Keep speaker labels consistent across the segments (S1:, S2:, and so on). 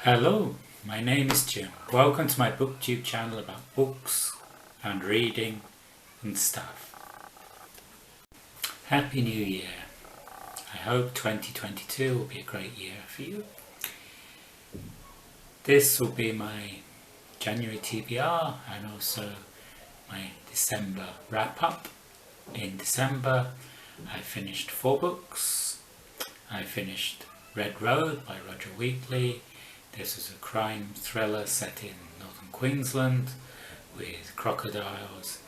S1: Hello, my name is Jim. Welcome to my booktube channel about books and reading and stuff. Happy New Year. I hope 2022 will be a great year for you. This will be my January TBR and also my December wrap up. In December I finished 4 books. I finished Red Road by Roger Wheatley. This is a crime thriller set in northern Queensland with crocodiles.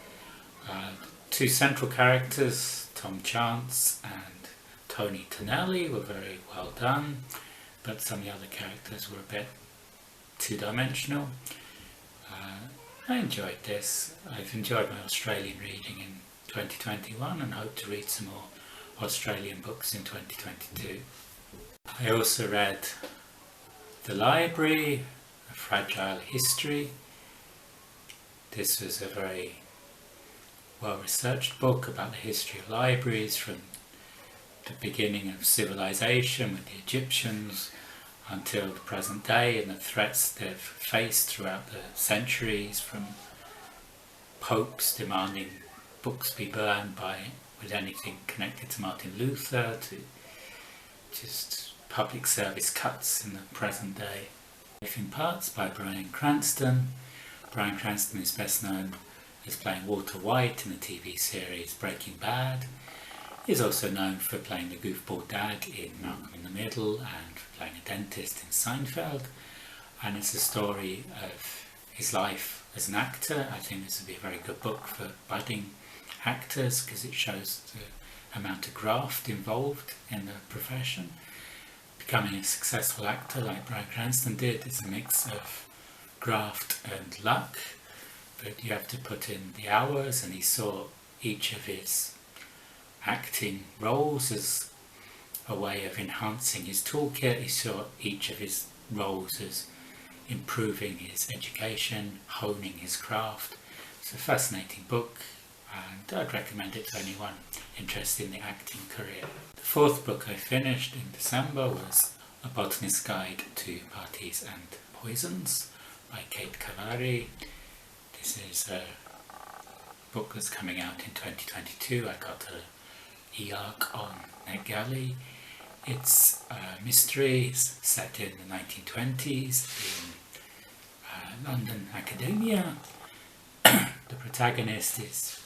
S1: 2 central characters, Tom Chance and Tony Tonelli, were very well done, but some of the other characters were a bit two-dimensional. I enjoyed this. I've enjoyed my Australian reading in 2021 and hope to read some more Australian books in 2022. I also read The Library, A Fragile History. This was a very well-researched book about the history of libraries from the beginning of civilization with the Egyptians until the present day and the threats they've faced throughout the centuries, from popes demanding books be burned with anything connected to Martin Luther to just public service cuts in the present day. Life in Parts by Bryan Cranston. Bryan Cranston is best known as playing Walter White in the TV series Breaking Bad. He's also known for playing the goofball dad in Malcolm in the Middle and for playing a dentist in Seinfeld. And it's a story of his life as an actor. I think this would be a very good book for budding actors because it shows the amount of graft involved in the profession. Becoming a successful actor like Bryan Cranston did is a mix of graft and luck, but you have to put in the hours, and he saw each of his acting roles as a way of enhancing his toolkit. He saw each of his roles as improving his education, honing his craft. It's a fascinating book and I'd recommend it to anyone interested in the acting career. The 4th book I finished in December was A Botanist's Guide to Parties and Poisons by Kate Khavari. This is a book that's coming out in 2022. I got a e-arc on NetGalley. It's a mystery set in the 1920s in London academia. The protagonist is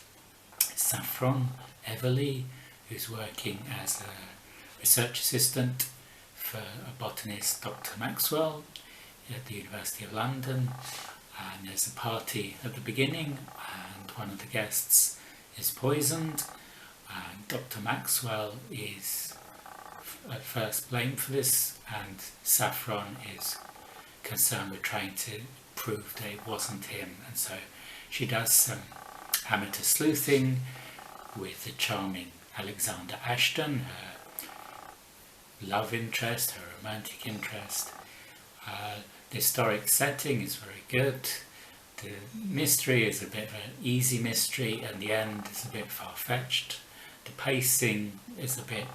S1: Saffron Everly, who's working as a research assistant for a botanist, Dr. Maxwell, at the University of London. And there's a party at the beginning and one of the guests is poisoned, and Dr. Maxwell is at first blamed for this, and Saffron is concerned with trying to prove that it wasn't him, and so she does some amateur sleuthing with the charming Alexander Ashton, her love interest, her romantic interest. The historic setting is very good. The mystery is a bit of an easy mystery and the end is a bit far-fetched. The pacing is a bit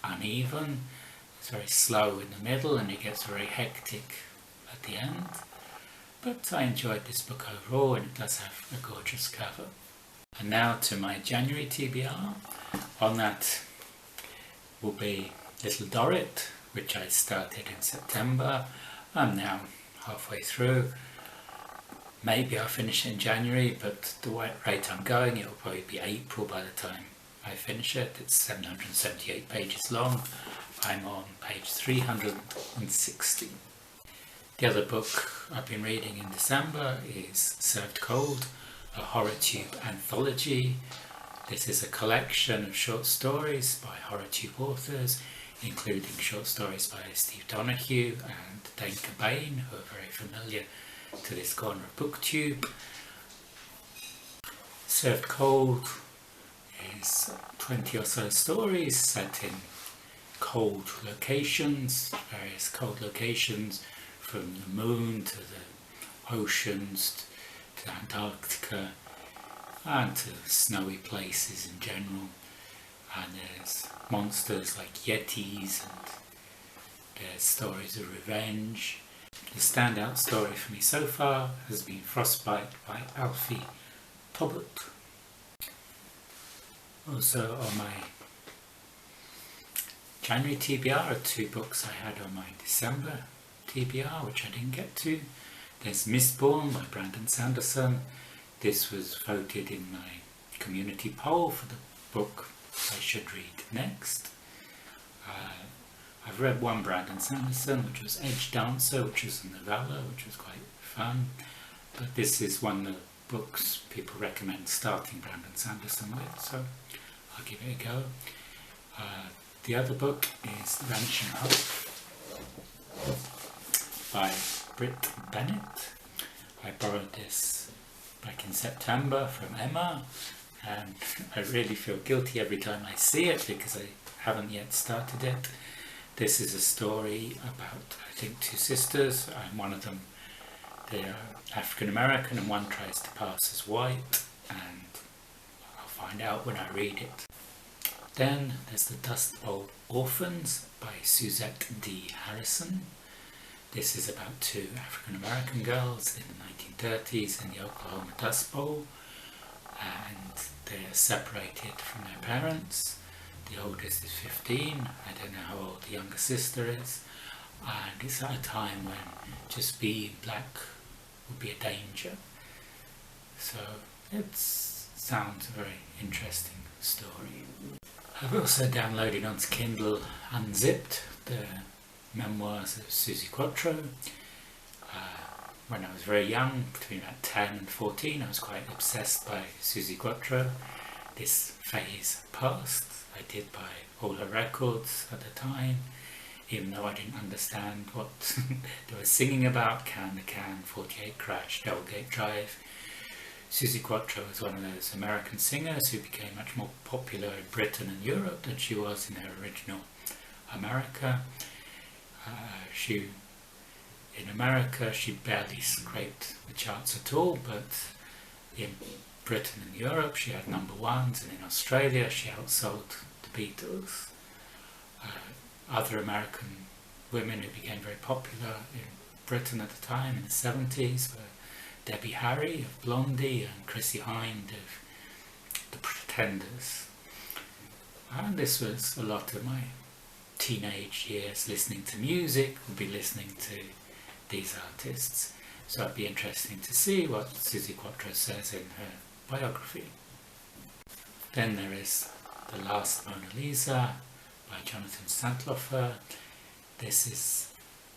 S1: uneven. It's very slow in the middle and it gets very hectic at the end. But I enjoyed this book overall and it does have a gorgeous cover. And now to my January TBR. On that will be Little Dorrit, which I started in September. I'm now halfway through. Maybe I'll finish it in January, but the rate I'm going, it'll probably be April by the time I finish it. It's 778 pages long. I'm on page 360. The other book I've been reading in December is Served Cold, a Horrortube Anthology. This is a collection of short stories by Horrortube authors, including short stories by Steve Donoghue and Dane Cobain, who are very familiar to this corner of booktube. Served Cold is 20 or so stories set in cold locations, various cold locations, from the moon to the oceans to Antarctica and to snowy places in general. And there's monsters like yetis and there's stories of revenge. The standout story for me so far has been Frostbite by Alfie Tobut. Also on my January TBR are 2 books I had on my December TBR which I didn't get to. There's Mistborn by Brandon Sanderson. This was voted in my community poll for the book I should read next. I've read one Brandon Sanderson, which was Edgedancer, which is a novella, which was quite fun. But this is one of the books people recommend starting Brandon Sanderson with, so I'll give it a go. The other book is Vanishing by Brit and Bennett. I borrowed this back in September from Emma, and I really feel guilty every time I see it because I haven't yet started it. This is a story about, I think, 2 sisters, and one of them, they're African American and one tries to pass as white, and I'll find out when I read it. Then there's The Dust Bowl Orphans by Suzette D. Harrison. This is about 2 African American girls in the 1930s in the Oklahoma Dust Bowl, and they're separated from their parents. The oldest is 15, I don't know how old the younger sister is, and it's at a time when just being black would be a danger. So it sounds a very interesting story. I've also downloaded onto Kindle Unzipped, the memoirs of Suzi Quatro. When I was very young, between about 10 and 14, I was quite obsessed by Suzi Quatro. This phase passed. I did buy all her records at the time, even though I didn't understand what they were singing about. Can to Can, 48 Crash, Delgate Drive. Suzi Quatro was one of those American singers who became much more popular in Britain and Europe than she was in her original America. In America she barely scraped the charts at all, but in Britain and Europe she had #1s, and in Australia she outsold the Beatles. Other American women who became very popular in Britain at the time in the 70s were Debbie Harry of Blondie and Chrissie Hynde of The Pretenders. And this was a lot of my teenage years listening to music, would be listening to these artists. So it'd be interesting to see what Suzi Quatro says in her biography. Then there is The Last Mona Lisa by Jonathan Santlofer. This is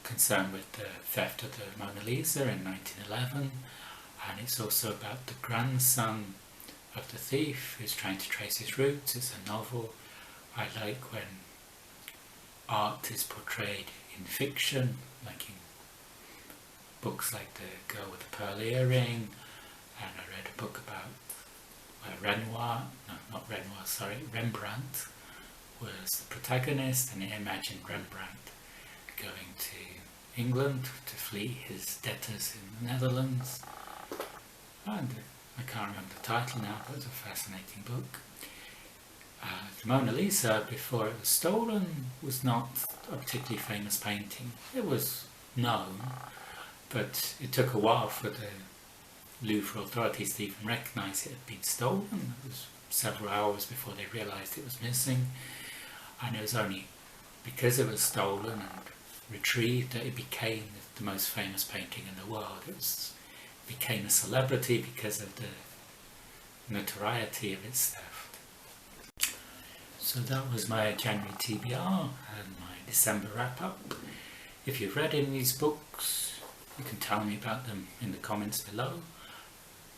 S1: concerned with the theft of the Mona Lisa in 1911, and it's also about the grandson of the thief who's trying to trace his roots. It's a novel. I like when art is portrayed in fiction, like in books like The Girl with the Pearl Earring, and I read a book about Rembrandt was the protagonist, and it imagined Rembrandt going to England to flee his debtors in the Netherlands. And I can't remember the title now, but it was a fascinating book. The Mona Lisa, before it was stolen, was not a particularly famous painting. It was known, but it took a while for the Louvre authorities to even recognise it had been stolen. It was several hours before they realised it was missing, and it was only because it was stolen and retrieved that it became the most famous painting in the world. It became a celebrity because of the notoriety of its theft. So that was my January TBR and my December wrap-up. If you've read any of these books, you can tell me about them in the comments below.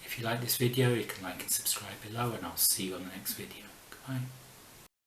S1: If you like this video, you can like and subscribe below, and I'll see you on the next video. Goodbye.